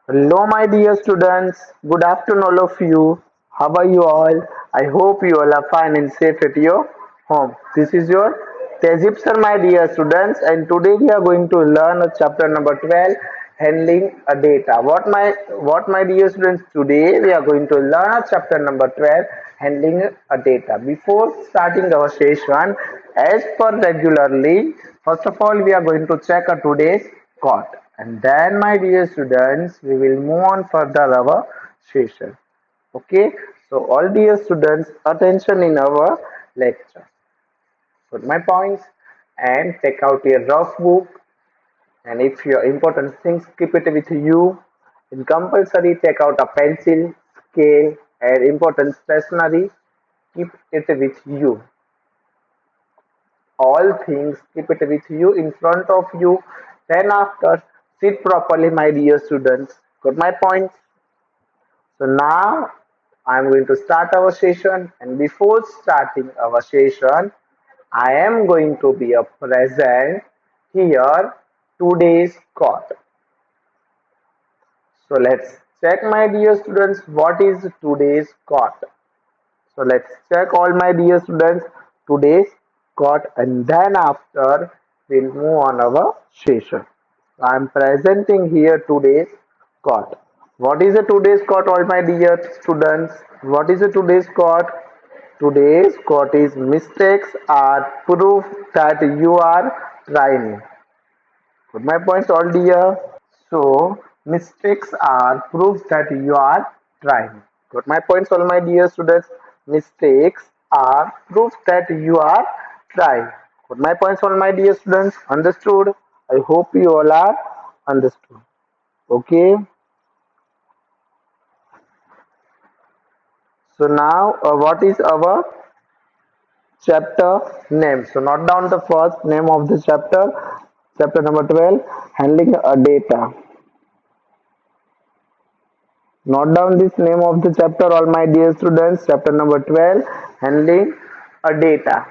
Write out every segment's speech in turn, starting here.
Hello, my dear students. Good afternoon, all of you. How are you all? I hope you all are fine and safe at your home. This is your Tezip sir, my dear students, and today we are going to learn chapter number 12, handling a data. What my dear students? Today we are going to learn chapter number 12, handling a data. Before starting our session, as per regularly, first of all, we are going to check today's caught. And then, my dear students, we will move on further our session. Okay, so all dear students, attention in our lecture. Put my points and take out your rough book. And if your important things, keep it with you. In compulsory, take out a pencil, scale, and important stationery. Keep it with you. All things, keep it with you in front of you. Then after, sit properly, my dear students. Got my point? So now I'm going to start our session, and before starting our session, I am going to be a present here today's quote. So let's check, my dear students, what is today's quote. So let's check, all my dear students, today's quote, and then after we'll move on our session. I'm presenting here today's quote. What is the today's quote, all my dear students? What is the today's quote? Today's quote is mistakes are proof that you are trying. Put my points, all dear. So mistakes are proof that you are trying. Got my points, all my dear students. Mistakes are proof that you are trying. Got my points, all my dear students. Understood? I hope you all are understood. Okay. So now, what is our chapter name? So note down the first name of the chapter. Chapter number 12, handling a data. Note down this name of the chapter, all my dear students. Chapter number 12, handling a data.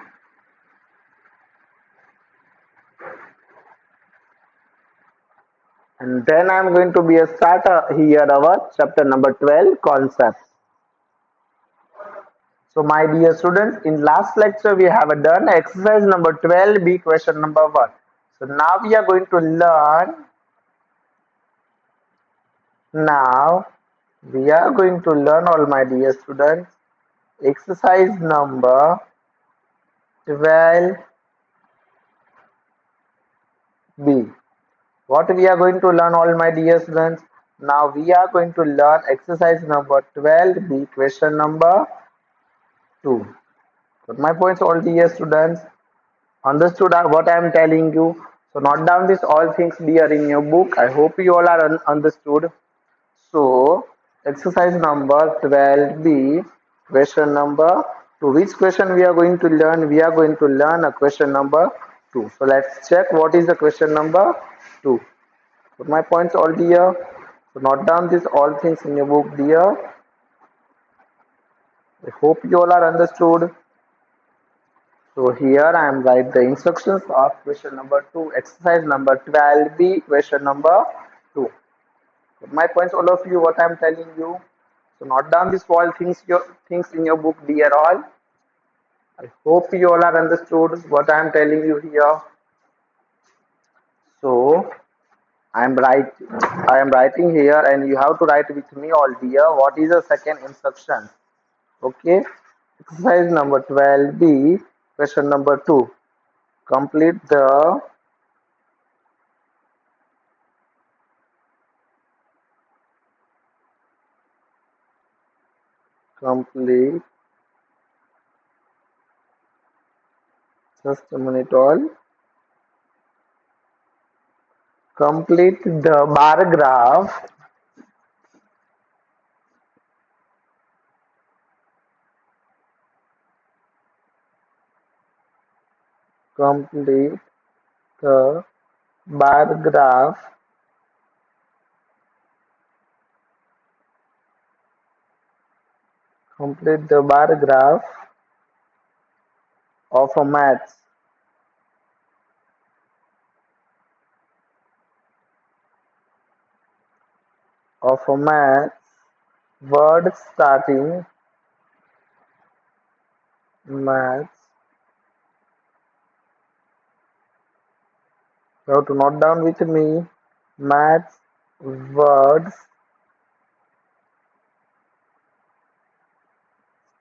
And then I'm going to be a starter here our chapter number 12, concepts. So my dear students, in last lecture we have done exercise number 12b, question number 1. So now we are going to learn, now we are going to learn, all my dear students, exercise number 12b. What we are going to learn, all my dear students? Now we are going to learn exercise number 12b, question number 2. Got my points, all dear students? Understood what I am telling you? So note down this all things dear in your book. I hope you all are understood. So exercise number 12b, question number 2. Which question we are going to learn? We are going to learn a question number 2. So let's check what is the question number 2. Put my points, all dear. So note down this all things in your book, dear. I hope you all are understood. So here I am write the instructions of question number 2, exercise number 12b, question number 2. Put my points, all of you, what I am telling you. So note down this all things in your book, dear all. I hope you all are understood what I am telling you here. So I am writing here, and you have to write with me, all dear. What is the second instruction? Okay. Exercise number 12b, question number 2. Complete the complete just a minute, all. Complete the bar graph. Complete the bar graph complete the bar graph of a maths. of a math word starting maths. You have to note down with me maths words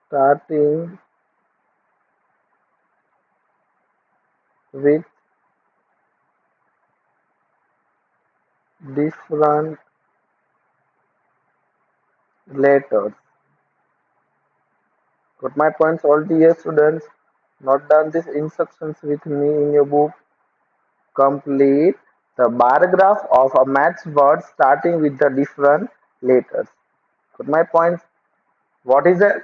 starting with different letters. Got my points, all dear students? Note down these instructions with me in your book. Complete the bar graph of a maths word starting with the different letters. Got my points? What is the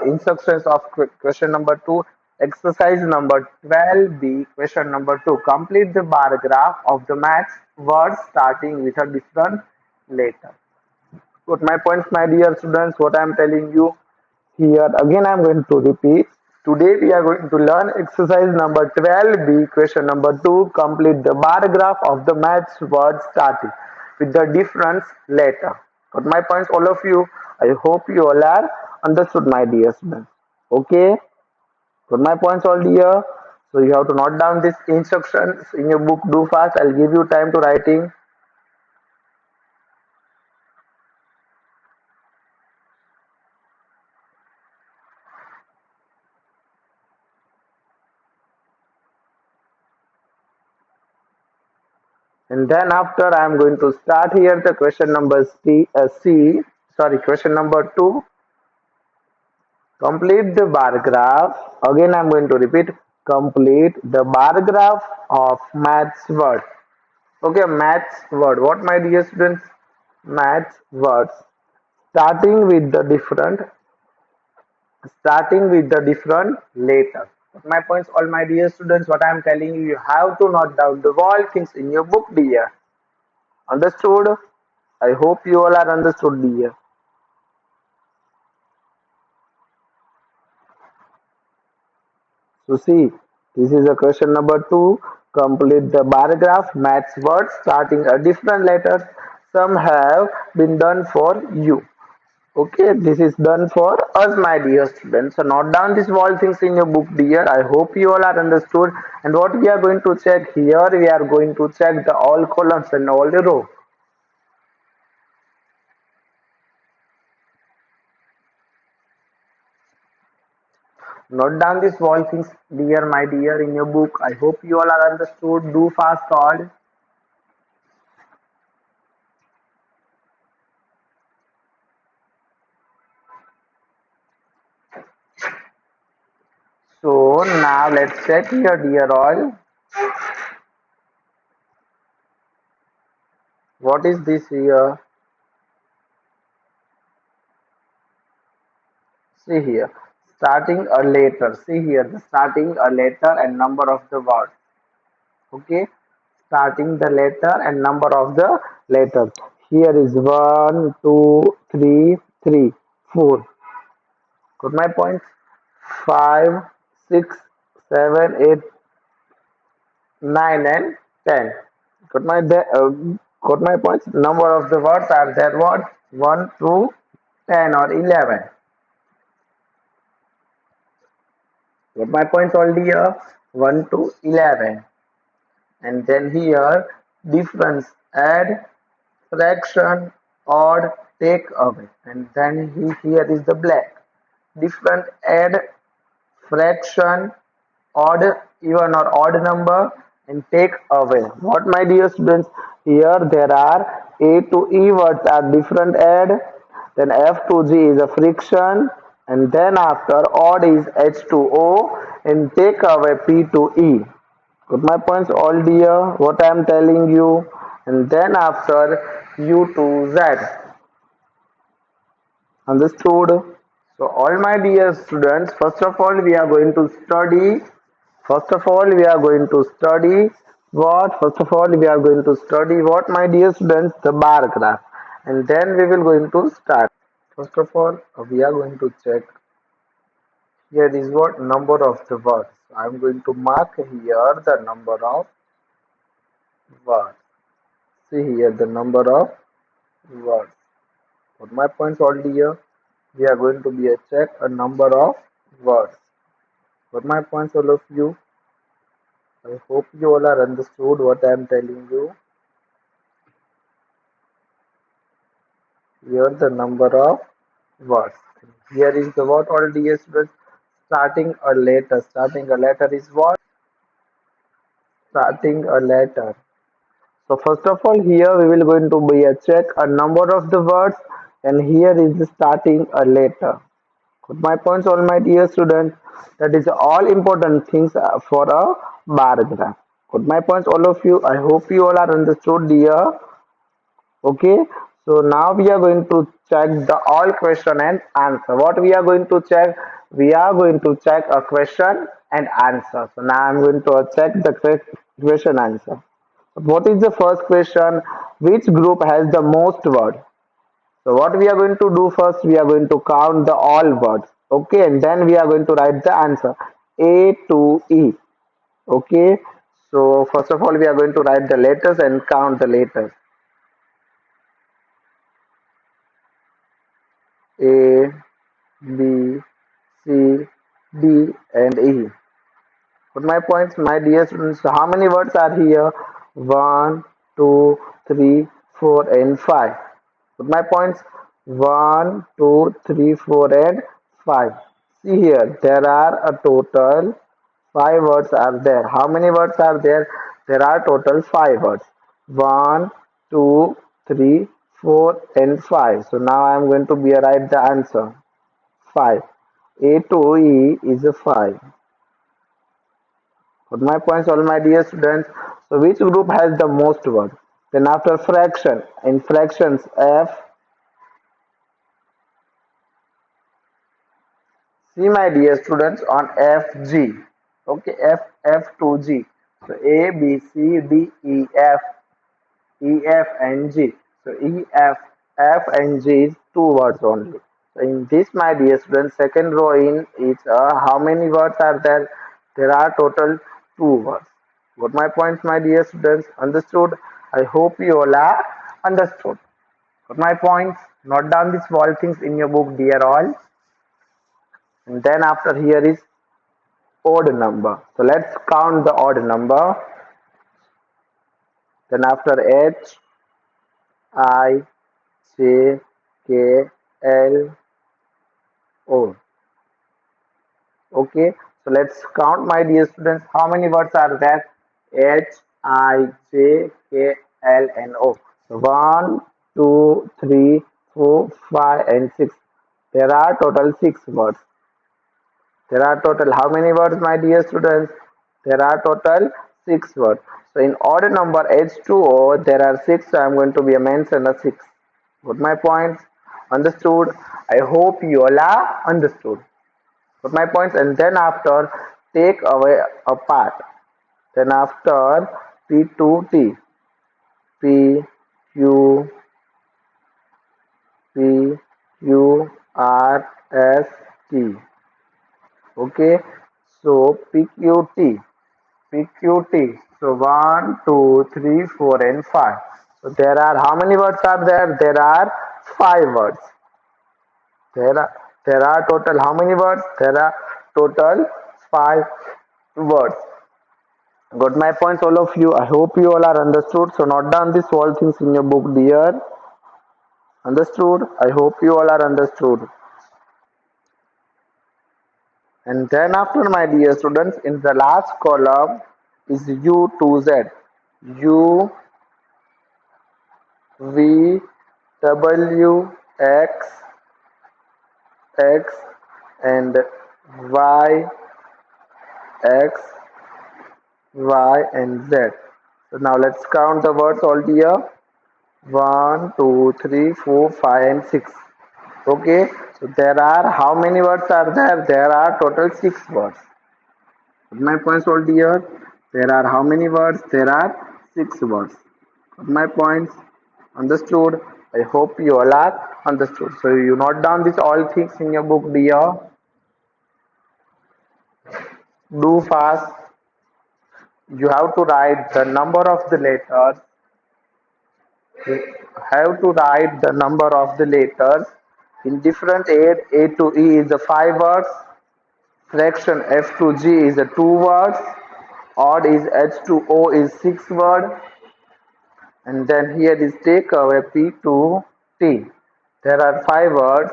instructions of question number 2? Exercise number 12B, question number 2. Complete the bar graph of the maths word starting with a different letter. Got my points, my dear students? What I am telling you here, again I am going to repeat. Today we are going to learn exercise number 12B, question number 2. Complete the bar graph of the maths word starting with the difference letter. Got my points, all of you? I hope you all are understood, my dear students. Okay? Got my points, all dear? So you have to note down these instructions in your book. Do fast. I'll give you time to writing. And then after I am going to start here the question number question number 2. Complete the bar graph. Again I am going to repeat. Complete the bar graph of maths word. Okay, maths word. What, my dear students? Maths words. Starting with the different letters. My points, all my dear students, what I am telling you, you have to note down the all things in your book, dear. Understood? I hope you all are understood, dear. So see, this is a question number 2. Complete the bar graph, maths words starting a different letters. Some have been done for you. Okay, this is done for us, my dear students. So note down these all things in your book, dear. I hope you all are understood. And what we are going to check here, we are going to check the all columns and all the row. Note down these all things, dear, my dear, in your book. I hope you all are understood. Do fast all. So now let's check here, dear all. What is this here? See here. Starting a letter. See here. The starting a letter and number of the word. Okay. Starting the letter and number of the letters. Here is 1, 2, 3, 3, 4. Got my points? 5, 6, 7, 8, 9 and 10. Got my got my points? Number of the words are there what? 1 to 10 or 11. Got my points already here? 1 to 11. And then here difference, add, fraction, odd, take away. And then here is the black. Different, add, fraction, odd, even or odd number, and take away. What, my dear students? Here there are A to E words are different, add, then F to G is a friction, and then after odd is H to O, and take away P to E. Got my points, all dear? What I am telling you? And then after U to Z. Understood? So all my dear students, first of all we are going to study. First of all we are going to study what? First of all we are going to study what, my dear students? The bar graph. And then we will going to start. First of all we are going to check. Here is what? Number of the words. I am going to mark here the number of words. See here the number of words. Got my points all here? We are going to be a check a number of words. Got my points all of you? I hope you all are understood what I am telling you. Here the number of words. Here is the what all dear students. Starting a letter. Starting a letter is what? Starting a letter. So first of all, here we will going to be a check a number of the words, and here is the starting a letter. Got my points, all my dear students. That is all important things for a bar graph. Got my points, all of you. I hope you all are understood, dear. Okay. So now we are going to check the all question and answer. What we are going to check? We are going to check a question and answer. So now I'm going to check the question answer. What is the first question? Which group has the most words? So what we are going to do first, we are going to count the all words. Okay, and then we are going to write the answer. A to E. Okay. So first of all, we are going to write the letters and count the letters. A, B, C, D, and E. Put my points, my dear students. How many words are here? One, two, three, four, and five. Put my points. One, two, three, four, and five. See here, there are a total five words are there. How many words are there? There are total five words. One, two, three, four, and five. So now I am going to be write the answer. Five. A to E is a five. But my points, all my dear students. So which group has the most words? Then after fraction, in fractions F, see my dear students on FG. Okay, F to G. So A, B, C, D, E, F, E, F, and G. So E, F, and G is two words only. So in this, my dear students, second row in is how many words are there? There are total two words. Got my points, my dear students? Understood? I hope you all are understood. Got my points? Note down these small things in your book, dear all. And then after here is odd number. So let's count the odd number. Then after H, I, J, K, L, O. Okay. So let's count, my dear students. How many words are there? H, I, J, K, L, and O. So 1, 2, 3, 4, 5, and 6. There are total 6 words. There are total how many words, my dear students? There are total 6 words. So in odd number H2O, there are 6. So I'm going to be a mention a 6. Got my points? Understood? I hope you all are understood. Got my points? And then after, take away a part. Then after P to T. P, Q, P, Q, R, S, T. Okay. So PQT. PQT. So 1, 2, 3, 4, and 5. So there are how many words are there? There are 5 words. There are total how many words? There are total 5 words. Got my points, all of you. I hope you all are understood. So note down these all things in your book, dear. Understood? I hope you all are understood. And then after, my dear students, in the last column is U to Z. U, V, W, X, and Y, X, Y, and Z. So now let's count the words all here. 1, 2, 3, 4, 5, and 6. Okay. So there are how many words are there? There are total 6 words. My points all here. There are how many words? There are 6 words. My points understood. I hope you all are understood. So you note down these all things in your book, dear. Do fast. You have to write the number of the letters We have to write the number of the letters in different aid. A to E is the 5 words, fraction F to G is the 2 words, odd is H to O is 6 word, and then here is take away P to T. There are 5 words,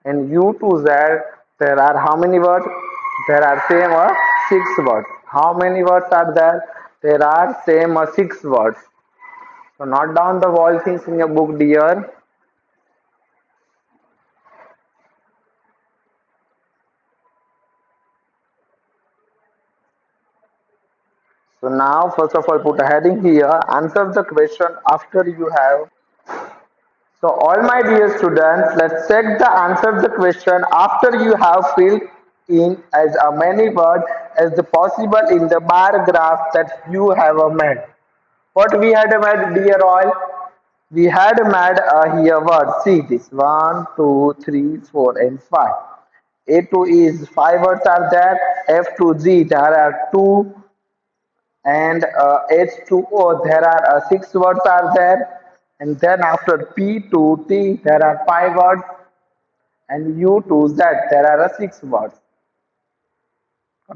and U to Z there are how many words? There are same 6 words. How many words are there? There are same 6 words. So note down the all things in your book, dear. So now first of all put a heading here. Answer the question after you have. So all my dear students, let's check the answer of the question after you have filled in as many words as the possible in the bar graph that you have made. What we had made, dear all? We had made here words. See this 1, 2, 3, 4, and 5. A to E is 5 words are there. F to G there are 2, and H2O there are 6 words are there, and then after P to T there are 5 words, and U to Z there are 6 words.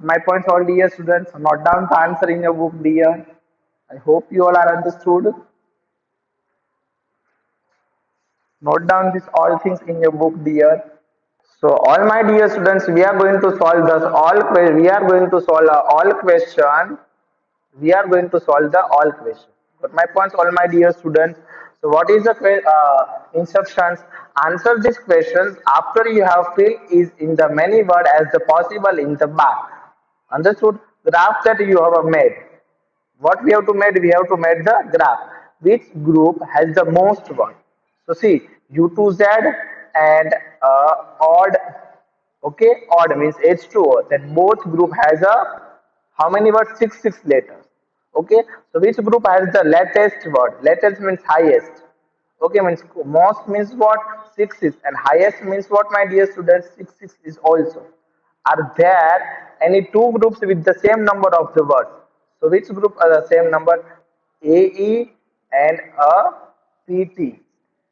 My points all dear students, note down the answer in your book dear. I hope you all are understood. Note down this all things in your book dear. So all my dear students, we are going to solve this all. We are going to solve all question. We are going to solve the all question. But my points, all my dear students. So what is the instructions? Answer this question after you have filled is in the many word as the possible in the bar. Understood? Graph that you have made. What we have to make? We have to make the graph. Which group has the most word? So see, U to Z and odd. Okay, odd means H2O. That both group has a how many words? Six letters. Okay, so which group has the latest word? Latest means highest. Okay, means most means what? Six, and highest means what, my dear students? Six is also. Are there any two groups with the same number of the words? So which group are the same number? AE and a PT.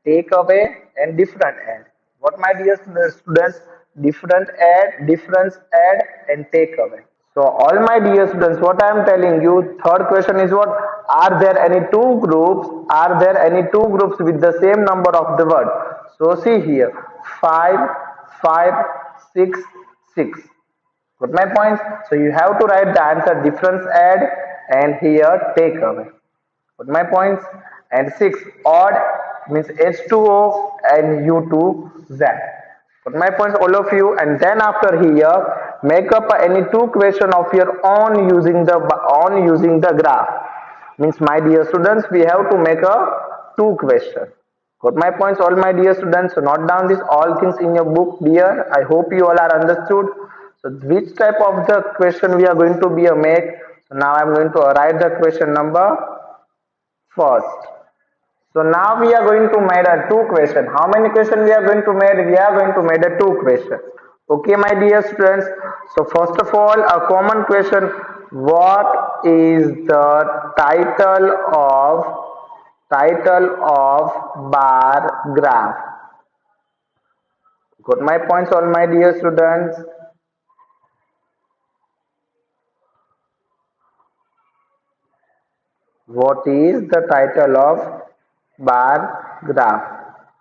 Take away and different add. What, my dear students? Different add, difference add, and take away. So all my dear students, what I am telling you, third question is what? Are there any two groups? Are there any two groups with the same number of the word? So see here, 5, 5, 6, 6. Got my points? So you have to write the answer difference add and here take away. Got my points? And 6 odd means H2O and U2Z. Got my points, all of you? And then after here, make up any two question of your own using the graph. Means my dear students, we have to make a two question. Got my points, all my dear students? So note down this all things in your book, dear. I hope you all are understood. So which type of the question we are going to be a make? So now I'm going to write the question number first. So now we are going to make a two question. How many question we are going to make? We are going to make a two question. Okay, my dear students. So first of all, a common question: what is the title of bar graph? Got my points, all my dear students. What is the title of bar graph?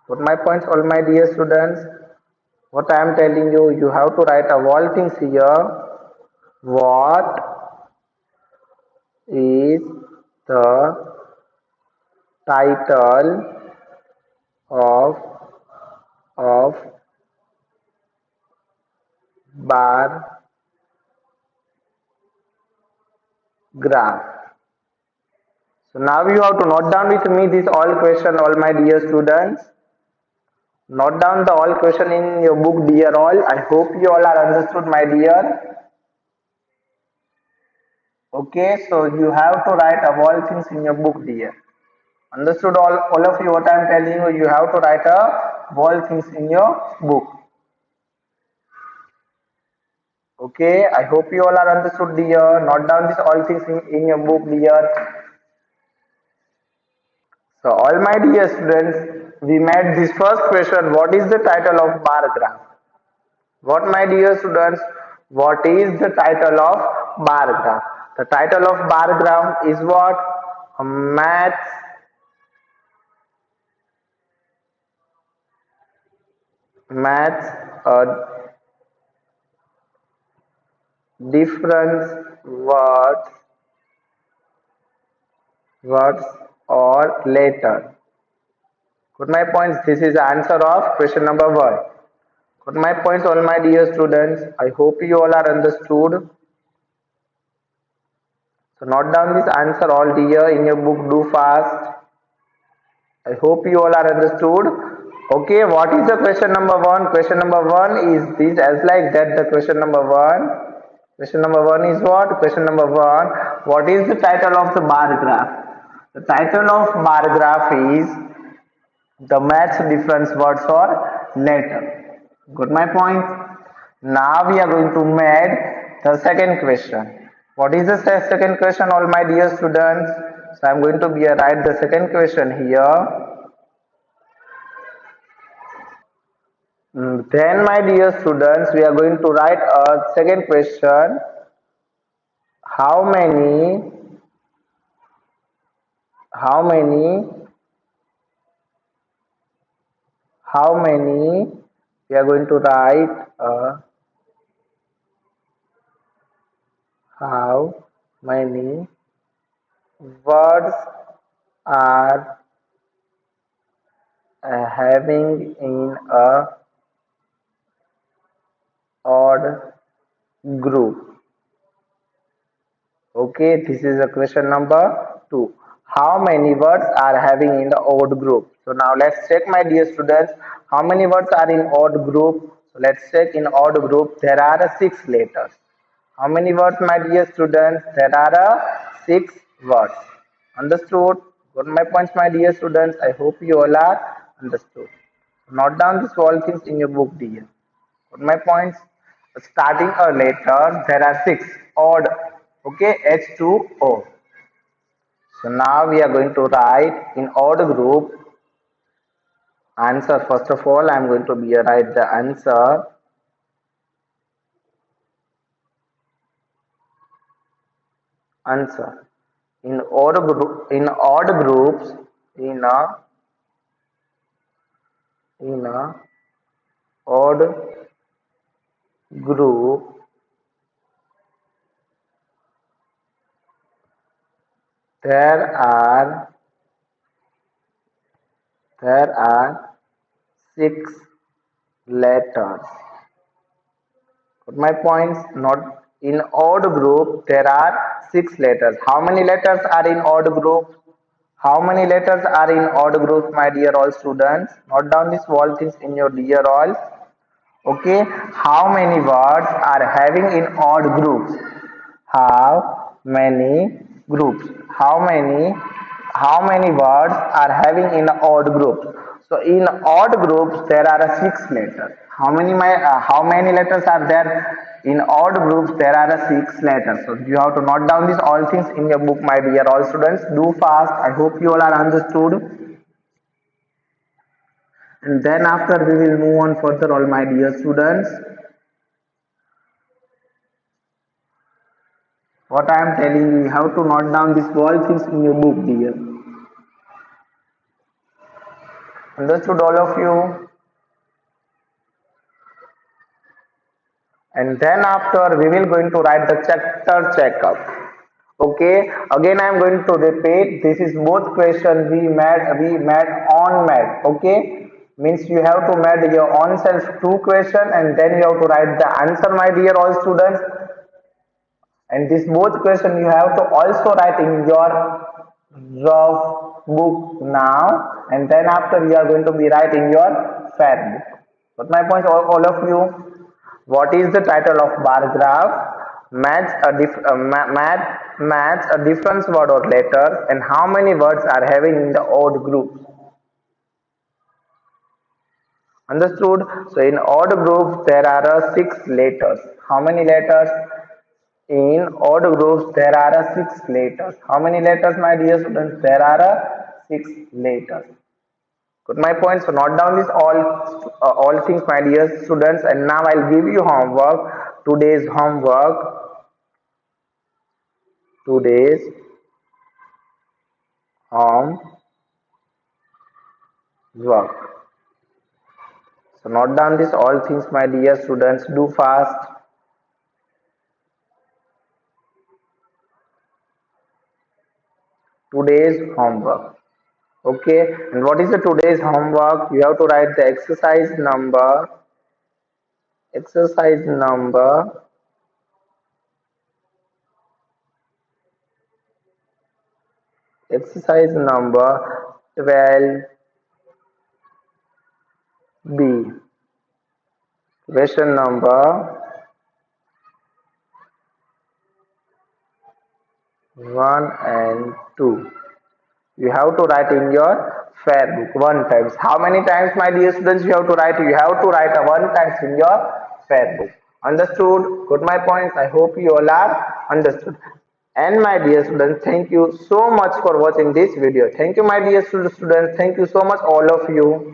Got my points, all my dear students. What I am telling you, you have to write a all things here. What is the title of of bar graph? So now you have to note down with me this all question, all my dear students. Note down the all question in your book, dear all. I hope you all are understood, my dear. Okay, so you have to write all things in your book, dear. Understood, all of you? What I am telling you, you have to write all things in your book. Okay, I hope you all are understood, dear. Note down this all things in your book, dear. So all my dear students, we made this first question. What is the title of bar graph? What my dear students? What is the title of bar graph? The title of bar graph is what? Maths maths difference words or letter. Got my points? This is the answer of question number 1. Got my points, all my dear students? I hope you all are understood. So note down this answer all dear in your book. Do fast. I hope you all are understood. Okay, what is the question number 1? Question number 1 is this as like that. The question number 1. Question number 1 is what? Question number 1. What is the title of the bar graph? The title of bar graph is the match difference words or letter. Got my point? Now we are going to make the second question. What is the second question, all my dear students? So I am going to write the second question here. Then my dear students, we are going to write a second question. How many how many how many we are going to write how many words are having in a odd group. Okay, this is a question number 2. How many words are having in the odd group? So now let's check, my dear students, how many words are in odd group. So let's check. In odd group there are 6 letters. How many words, my dear students? There are 6 words. Understood? Got my points, my dear students? I hope you all are understood. Note down these all things in your book, dear. Got my points? Starting a letter, there are 6 odd. Okay, H2O. So now we are going to write in odd group answer. First of all, I am going to write the answer. Answer. In odd groups, in a odd group, there are 6 letters. Got my points? Not in odd group there are 6 letters. How many letters are in odd group? How many letters are in odd group, my dear all students? Note down these all things in your dear all. Okay, how many words are having in odd groups? How many groups? How many words are having in odd groups? So in odd groups there are 6 letters. How many letters are there? In odd groups there are 6 letters. So you have to note down these all things in your book, my dear all students. Do fast. I hope you all are understood. And then after we will move on further, all my dear students. What I am telling you, you have to note down these all things in your book, dear. Understood, all of you? And then after we will going to write the chapter checkup. Okay, again I am going to repeat. This is both question we made on made. Okay, means you have to make your own self 2 question and then you have to write the answer, my dear all students. And this both question you have to also write in your rough book now, and then after you are going to be writing your fair book. But my point, all of you, what is the title of bar graph? Match a difference word or letter, and how many words are having in the odd groups. Understood? So in odd groups there are 6 letters. How many letters? In odd groups there are 6 letters. How many letters, my dear students? There are 6 letters. Got my point? So note down this all things, my dear students. And now I'll give you homework. Today's homework. Today's homework. So note down this all things, my dear students. Do fast. Today's homework. Okay. And what is the today's homework? You have to write the exercise number. Exercise number. Exercise number 12B. Question number 1 and 2. You have to write in your fair book one times. How many times, my dear students, you have to write? You have to write a one times in your fair book. Understood? Got my points? I hope you all are understood. And my dear students, thank you so much for watching this video. Thank you, my dear students. Thank you so much, all of you.